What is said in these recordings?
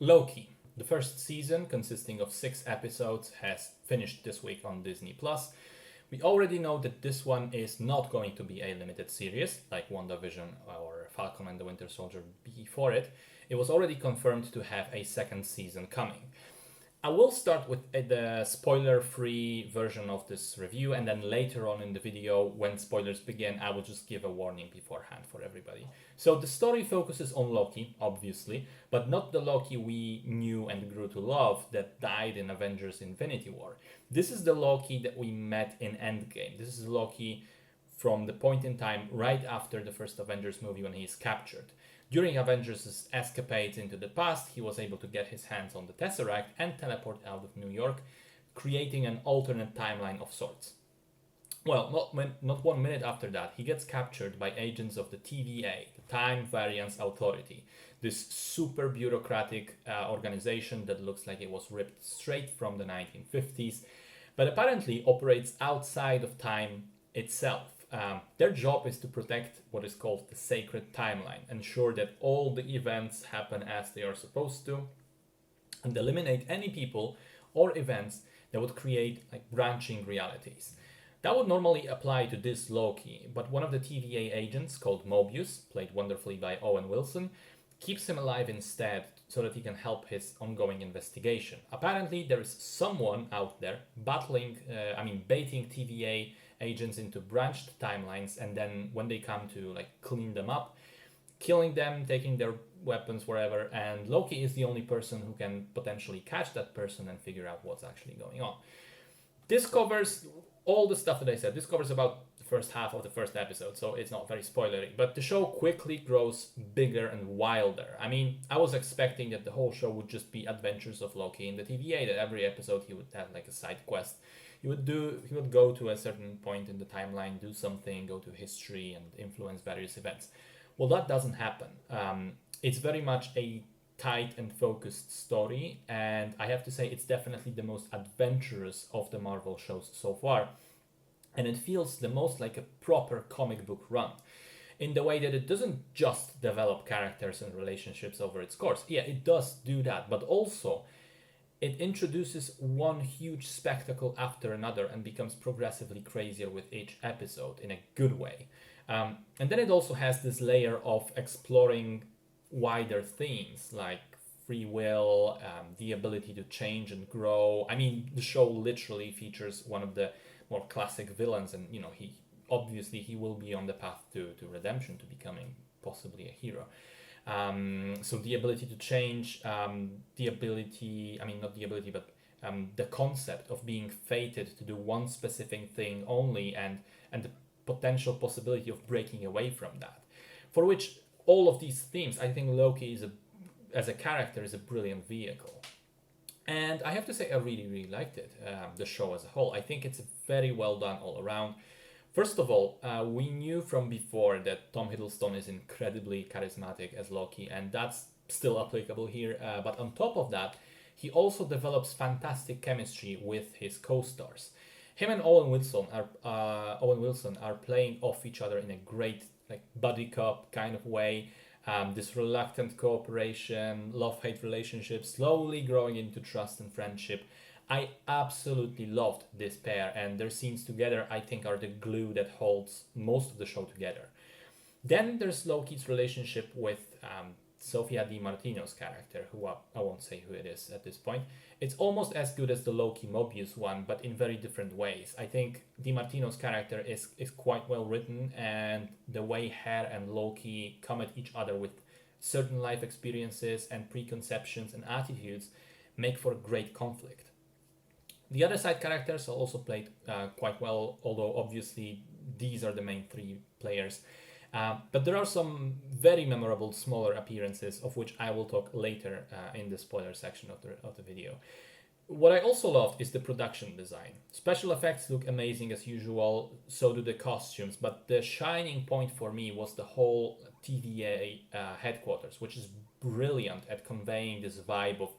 Loki. The first season, consisting of 6 episodes, has finished this week on Disney Plus. We already know that this one is not going to be a limited series like WandaVision or Falcon and the Winter Soldier before it. It was already confirmed to have a second season coming. I will start with the spoiler-free version of this review, and then later on in the video, when spoilers begin, I will just give a warning beforehand for everybody. So the story focuses on Loki, obviously, but not the Loki we knew and grew to love that died in Avengers Infinity War. This is the Loki that we met in Endgame. This is Loki from the point in time right after the first Avengers movie when he is captured. During Avengers' escapades into the past, he was able to get his hands on the Tesseract and teleport out of New York, creating an alternate timeline of sorts. Well, not 1 minute after that, he gets captured by agents of the TVA, the Time Variance Authority, this super bureaucratic organization that looks like it was ripped straight from the 1950s, but apparently operates outside of time itself. Their job is to protect what is called the sacred timeline, ensure that all the events happen as they are supposed to, and eliminate any people or events that would create like branching realities. That would normally apply to this Loki, but one of the TVA agents, called Mobius, played wonderfully by Owen Wilson, keeps him alive instead so that he can help his ongoing investigation. Apparently, there is someone out there baiting TVA agents into branched timelines, and then when they come to like clean them up, killing them, taking their weapons wherever, and Loki is the only person who can potentially catch that person and figure out what's actually going on. This covers all the stuff that I said. This covers about the first half of the first episode, so it's not very spoilery, but the show quickly grows bigger and wilder. I mean, I was expecting that the whole show would just be adventures of Loki in the TVA, that every episode he would have like a side quest. He would go to a certain point in the timeline, do something, go to history, and influence various events. Well, that doesn't happen. It's very much a tight and focused story, and I have to say it's definitely the most adventurous of the Marvel shows so far. And it feels the most like a proper comic book run, in the way that it doesn't just develop characters and relationships over its course. Yeah, it does do that, but also it introduces one huge spectacle after another and becomes progressively crazier with each episode in a good way. And then it also has this layer of exploring wider themes like free will, the ability to change and grow. I mean, the show literally features one of the more classic villains, and he will be on the path to redemption, to becoming possibly a hero. So the ability to change, the concept of being fated to do one specific thing only, and the potential possibility of breaking away from that. For which all of these themes, I think Loki as a character is a brilliant vehicle. And I have to say, I really, really liked it, the show as a whole. I think it's very well done all around. First of all, we knew from before that Tom Hiddleston is incredibly charismatic as Loki, and that's still applicable here. But on top of that, he also develops fantastic chemistry with his co-stars. Him and Owen Wilson are playing off each other in a great buddy cop kind of way. This reluctant cooperation, love-hate relationship, slowly growing into trust and friendship. I absolutely loved this pair, and their scenes together, I think, are the glue that holds most of the show together. Then there's Loki's relationship with Sofia Di Martino's character, who I won't say who it is at this point. It's almost as good as the Loki Mobius one, but in very different ways. I think Di Martino's character is quite well written, and the way her and Loki come at each other with certain life experiences and preconceptions and attitudes make for great conflict. The other side characters are also played quite well, although obviously these are the main three players. But there are some very memorable smaller appearances, of which I will talk later in the spoiler section of the video. What I also loved is the production design. Special effects look amazing as usual, so do the costumes, but the shining point for me was the whole TVA headquarters, which is brilliant at conveying this vibe of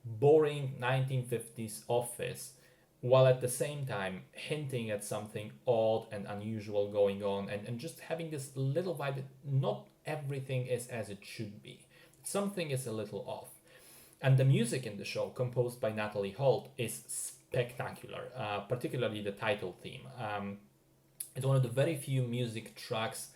boring 1950s office, while at the same time hinting at something odd and unusual going on, and just having this little vibe that not everything is as it should be. Something is a little off. And the music in the show, composed by Natalie Holt, is spectacular, particularly the title theme. It's one of the very few music tracks,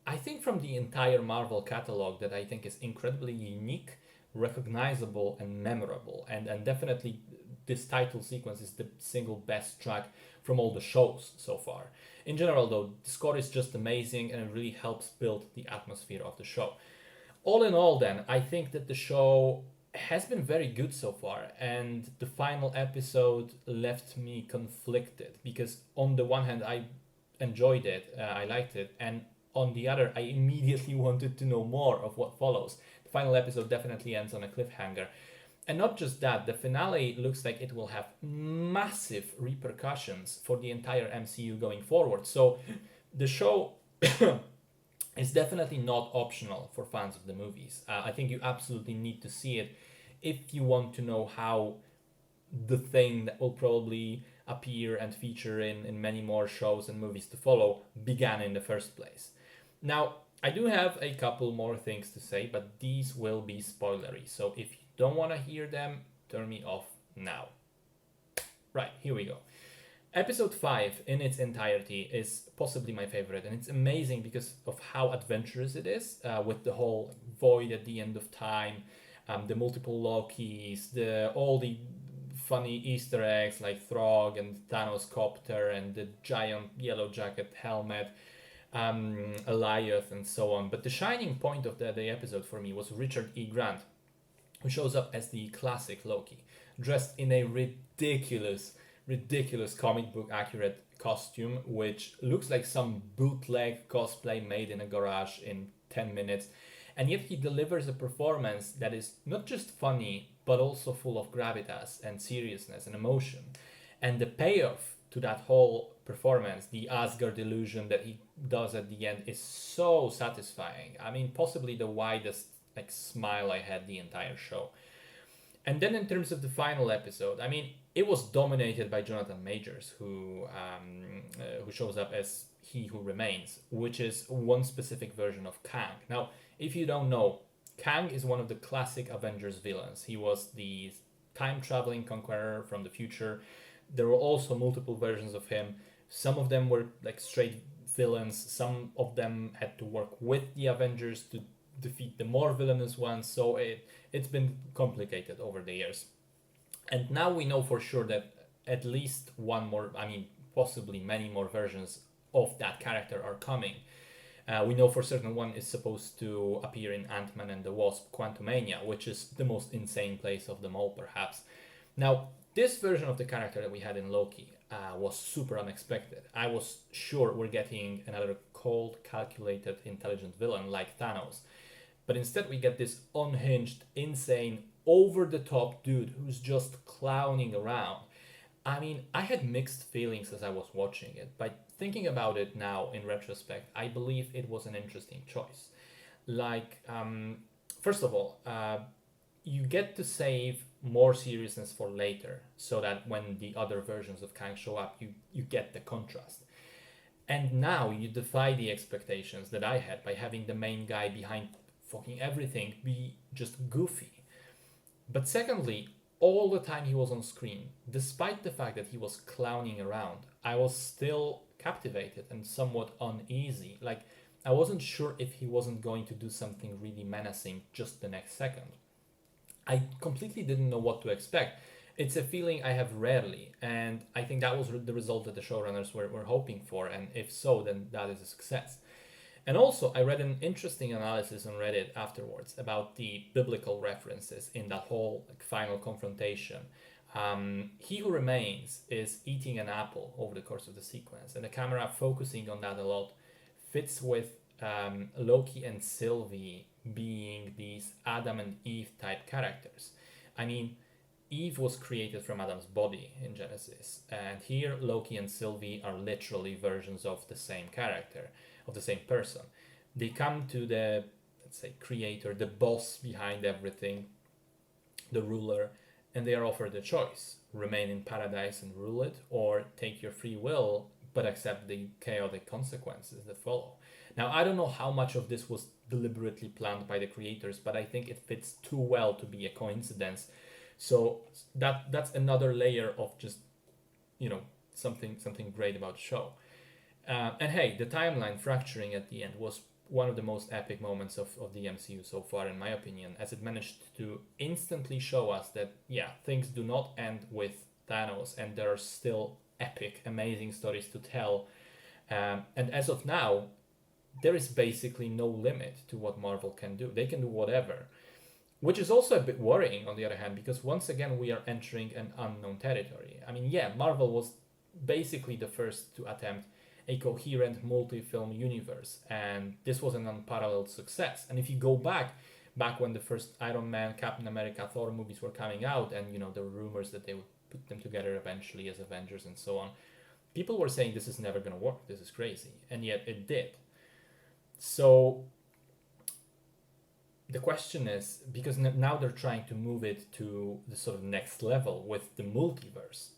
I think, from the entire Marvel catalog that I think is incredibly unique, recognizable, and memorable. And definitely, this title sequence is the single best track from all the shows so far. In general, though, the score is just amazing and it really helps build the atmosphere of the show. All in all, then, I think that the show has been very good so far, and the final episode left me conflicted because, on the one hand, I enjoyed it, I liked it, and on the other, I immediately wanted to know more of what follows. The final episode definitely ends on a cliffhanger. And not just that, the finale looks like it will have massive repercussions for the entire MCU going forward. So the show is definitely not optional for fans of the movies. I think you absolutely need to see it if you want to know how the thing that will probably appear and feature in many more shows and movies to follow began in the first place. Now, I do have a couple more things to say, but these will be spoilery. So if you don't want to hear them, turn me off now. Right, here we go. Episode 5 in its entirety is possibly my favorite, and it's amazing because of how adventurous it is, with the whole void at the end of time, the multiple Lokis, all the funny Easter eggs like Throg and Thanos copter and the giant yellow jacket helmet, Eliath, and so on. But the shining point of the episode for me was Richard E. Grant, who shows up as the classic Loki, dressed in a ridiculous comic book accurate costume, which looks like some bootleg cosplay made in a garage in 10 minutes. And yet he delivers a performance that is not just funny, but also full of gravitas and seriousness and emotion. And the payoff to that whole performance, the Asgard illusion that he does at the end, is so satisfying. I mean, possibly the widest smile I had the entire show. And then in terms of the final episode, I mean, it was dominated by Jonathan Majors, who shows up as He Who Remains, which is one specific version of Kang. Now, if you don't know, Kang is one of the classic Avengers villains. He was the time-traveling conqueror from the future. There were also multiple versions of him. Some of them were straight villains. Some of them had to work with the Avengers to defeat the more villainous ones. So it's been complicated over the years. And now we know for sure that at least one more, I mean, possibly many more versions of that character are coming. We know for certain one is supposed to appear in Ant-Man and the Wasp Quantumania, which is the most insane place of them all, perhaps. Now, this version of the character that we had in Loki was super unexpected. I was sure we're getting another cold, calculated, intelligent villain like Thanos. But instead we get this unhinged, insane, over-the-top dude who's just clowning around. I mean, I had mixed feelings as I was watching it, but thinking about it now in retrospect, I believe it was an interesting choice. First of all, you get to save more seriousness for later, so that when the other versions of Kang show up, you get the contrast. And now you defy the expectations that I had by having the main guy behind fucking everything be just goofy. But secondly, all the time he was on screen, despite the fact that he was clowning around, I was still captivated and somewhat uneasy. I wasn't sure if he wasn't going to do something really menacing just the next second. I completely didn't know what to expect. It's a feeling I have rarely, and I think that was the result that the showrunners were hoping for, and if so, then that is a success. And also, I read an interesting analysis on Reddit afterwards about the biblical references in that whole final confrontation. He Who Remains is eating an apple over the course of the sequence, and the camera focusing on that a lot fits with Loki and Sylvie being these Adam and Eve type characters. I mean, Eve was created from Adam's body in Genesis, and here Loki and Sylvie are literally versions of the same character, of the same person. They come to the, let's say, creator, the boss behind everything, the ruler, and they are offered a choice: remain in paradise and rule it, or take your free will but accept the chaotic consequences that follow. Now, I don't know how much of this was deliberately planned by the creators, but I think it fits too well to be a coincidence. So that's another layer of just, you know, something great about the show. And hey, the timeline fracturing at the end was one of the most epic moments of the MCU so far, in my opinion, as it managed to instantly show us that, yeah, things do not end with Thanos, and there are still epic, amazing stories to tell. And as of now, there is basically no limit to what Marvel can do. They can do whatever, which is also a bit worrying on the other hand, because once again, we are entering an unknown territory. I mean, yeah, Marvel was basically the first to attempt a coherent multi-film universe, and this was an unparalleled success. And if you go back when the first Iron Man, Captain America, Thor movies were coming out, and you know there were rumors that they would put them together eventually as Avengers and so on, people were saying this is never going to work, this is crazy, and yet it did. So the question is, because now they're trying to move it to the sort of next level with the multiverse,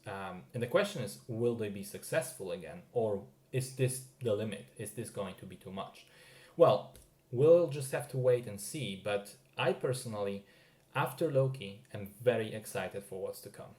and the question is, will they be successful again, or is this the limit? Is this going to be too much? Well, we'll just have to wait and see, but I personally, after Loki, am very excited for what's to come.